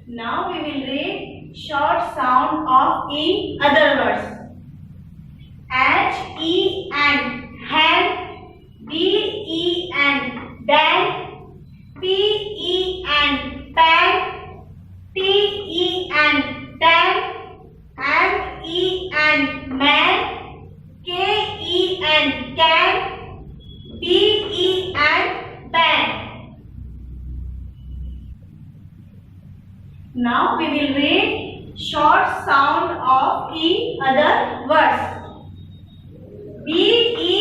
Now we will read short sound of in other words. H E N hand, B E N band, P E N pen, T E N ten, M E N man, K E N can, B E N ban. Now we will read short sound of in other words. B E